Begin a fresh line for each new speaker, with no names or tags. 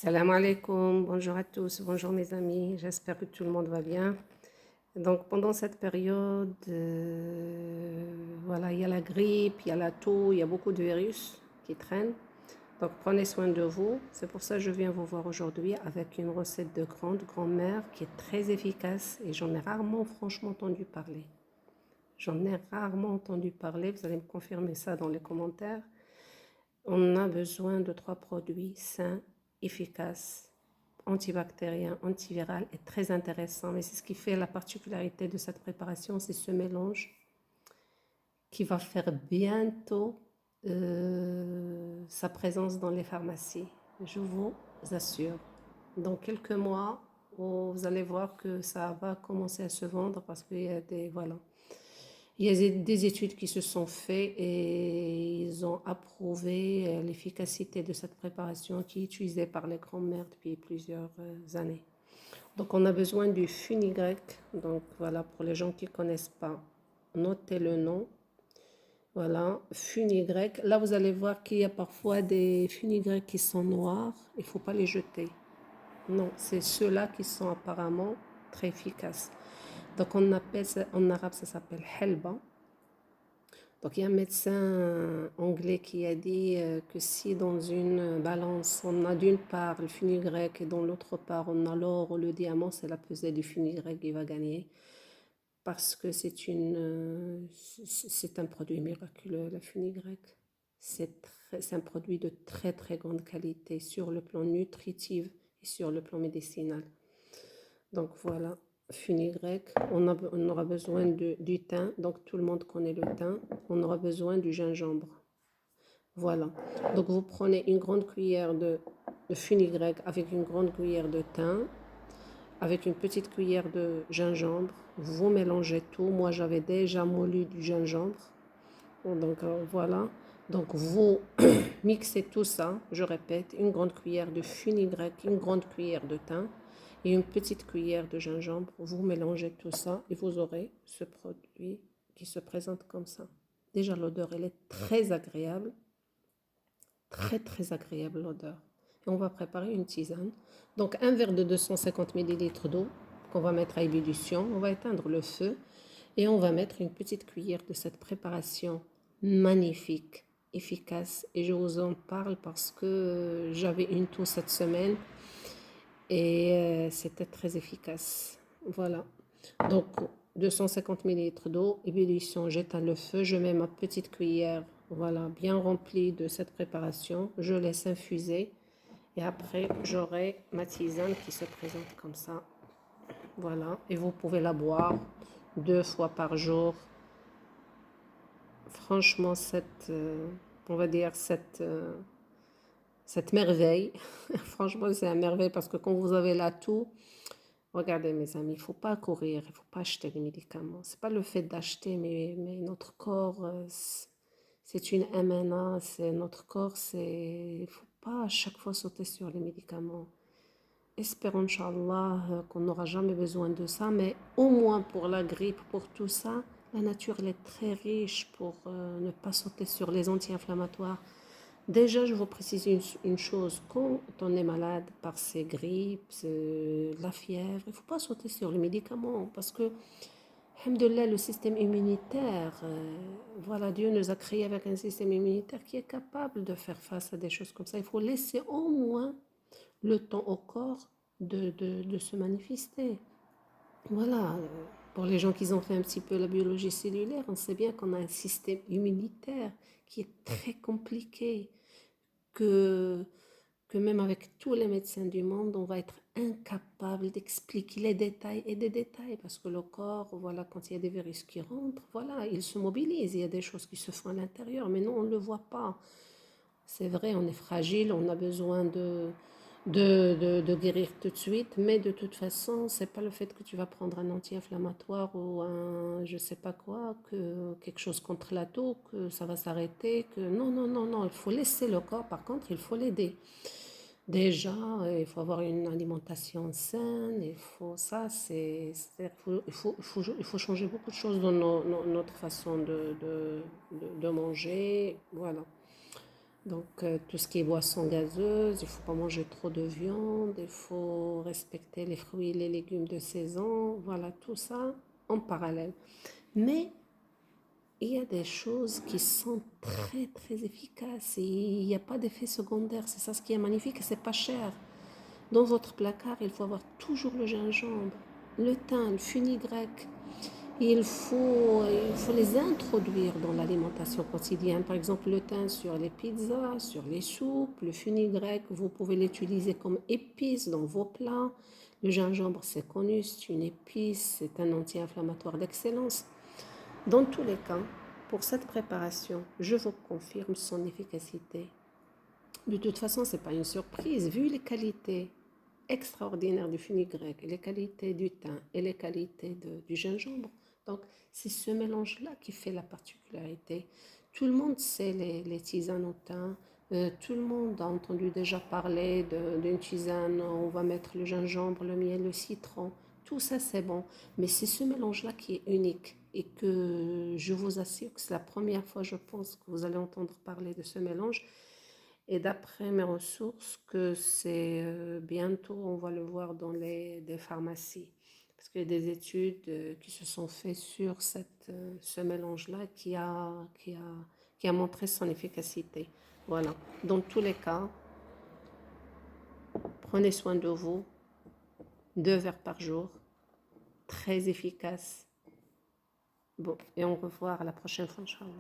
Salam alaikum, bonjour à tous, bonjour mes amis, j'espère que tout le monde va bien. Donc pendant cette période, voilà, il y a la grippe, il y a la toux, il y a beaucoup de virus qui traînent. Donc prenez soin de vous. C'est pour ça que je viens vous voir aujourd'hui avec une recette de grand-mère qui est très efficace et j'en ai rarement franchement entendu parler. J'en ai rarement entendu parler, vous allez me confirmer ça dans les commentaires. On a besoin de 3 produits sains, efficaces, antibactérien, antiviral est très intéressant. Mais c'est ce qui fait la particularité de cette préparation, c'est ce mélange qui va faire bientôt sa présence dans les pharmacies. Je vous assure. Dans quelques mois, vous allez voir que ça va commencer à se vendre parce qu'il y a des... Voilà. Il y a des études qui se sont faites et ils ont approuvé l'efficacité de cette préparation qui est utilisée par les grands-mères depuis plusieurs années. Donc on a besoin du fenugrec. Donc voilà, pour les gens qui ne connaissent pas, notez le nom. Voilà, fenugrec. Là vous allez voir qu'il y a parfois des fenugrecs qui sont noirs. Il ne faut pas les jeter. Non, c'est ceux-là qui sont apparemment très efficaces. Donc on appelle ça, en arabe ça s'appelle helba. Donc il y a un médecin anglais qui a dit que si dans une balance on a d'une part le fenugrec et dans l'autre part on a l'or ou le diamant, c'est la pesée du fenugrec qui va gagner parce que c'est un produit miraculeux, le fenugrec. C'est un produit de très très grande qualité sur le plan nutritif et sur le plan médicinal. Donc voilà, fenugrec. On aura besoin du thym. Donc tout le monde connaît le thym. On aura besoin du gingembre. Voilà. Donc vous prenez une grande cuillère de fenugrec avec une grande cuillère de thym, avec une petite cuillère de gingembre. Vous mélangez tout. Moi j'avais déjà moulu du gingembre. Donc voilà. Donc vous mixez tout ça, je répète, une grande cuillère de fenugrec, une grande cuillère de thym et une petite cuillère de gingembre. Vous mélangez tout ça et vous aurez ce produit qui se présente comme ça. Déjà l'odeur, elle est très agréable, très très agréable l'odeur. Et on va préparer une tisane. Donc un verre de 250 ml d'eau qu'on va mettre à ébullition. On va éteindre le feu et on va mettre une petite cuillère de cette préparation magnifique, efficace. Et je vous en parle parce que j'avais une toux cette semaine et c'était très efficace. Voilà. Donc 250 ml d'eau, ébullition, j'éteins le feu, je mets ma petite cuillère, voilà, bien remplie de cette préparation. Je laisse infuser et après j'aurai ma tisane qui se présente comme ça. Voilà, et vous pouvez la boire 2 fois par jour. Franchement, on va dire cette merveille, franchement, c'est une merveille parce que quand vous avez la toux, regardez mes amis, il ne faut pas courir, il ne faut pas acheter des médicaments. Ce n'est pas le fait d'acheter, mais notre corps, c'est une MNA, c'est notre corps, il ne faut pas à chaque fois sauter sur les médicaments. Espérons, Inch'Allah, qu'on n'aura jamais besoin de ça, mais au moins pour la grippe, pour tout ça, la nature elle est très riche pour ne pas sauter sur les anti-inflammatoires. Déjà, je vous précise une chose, quand on est malade par ces grippes, la fièvre, il ne faut pas sauter sur les médicaments parce que, alhamdoulilah, le système immunitaire, voilà, Dieu nous a créés avec un système immunitaire qui est capable de faire face à des choses comme ça. Il faut laisser au moins le temps au corps de se manifester. Voilà, pour les gens qui ont fait un petit peu la biologie cellulaire, on sait bien qu'on a un système immunitaire qui est très compliqué, que, que même avec tous les médecins du monde, on va être incapable d'expliquer les détails et des détails, parce que le corps, voilà, quand il y a des virus qui rentrent, voilà, il se mobilise, il y a des choses qui se font à l'intérieur, mais nous, on ne le voit pas. C'est vrai, on est fragile, on a besoin de guérir tout de suite, mais de toute façon, c'est pas le fait que tu vas prendre un anti-inflammatoire ou un je sais pas quoi, que quelque chose contre la toux, que ça va s'arrêter, que non, non, non, non, il faut laisser le corps, par contre, il faut l'aider. Déjà, il faut avoir une alimentation saine, il faut ça, il faut changer beaucoup de choses dans notre façon de manger, voilà. Donc, tout ce qui est boisson gazeuse, il ne faut pas manger trop de viande, il faut respecter les fruits et les légumes de saison, voilà, tout ça en parallèle. Mais il y a des choses qui sont très, très efficaces et il n'y a pas d'effet secondaire. C'est ça ce qui est magnifique et c'est pas cher. Dans votre placard, il faut avoir toujours le gingembre, le thym, le fenugrec. Il faut les introduire dans l'alimentation quotidienne. Par exemple, le thym sur les pizzas, sur les soupes, le fenugrec, vous pouvez l'utiliser comme épice dans vos plats. Le gingembre, c'est connu, c'est une épice, c'est un anti-inflammatoire d'excellence. Dans tous les cas, pour cette préparation, je vous confirme son efficacité. De toute façon, ce n'est pas une surprise, vu les qualités extraordinaires du fenugrec, les qualités du thym et les qualités du gingembre. Donc, c'est ce mélange-là qui fait la particularité. Tout le monde sait les tisanes au thym. Tout le monde a entendu déjà parler d'une tisane, on va mettre le gingembre, le miel, le citron. Tout ça, c'est bon. Mais c'est ce mélange-là qui est unique et que je vous assure que c'est la première fois, je pense, que vous allez entendre parler de ce mélange. Et d'après mes ressources, que c'est bientôt, on va le voir dans des pharmacies. Parce qu'il y a des études qui se sont faites sur ce mélange-là qui a montré son efficacité. Voilà. Dans tous les cas, prenez soin de vous. 2 verres par jour. Très efficace. Bon, et on revoit à la prochaine fois, Inch'Allah.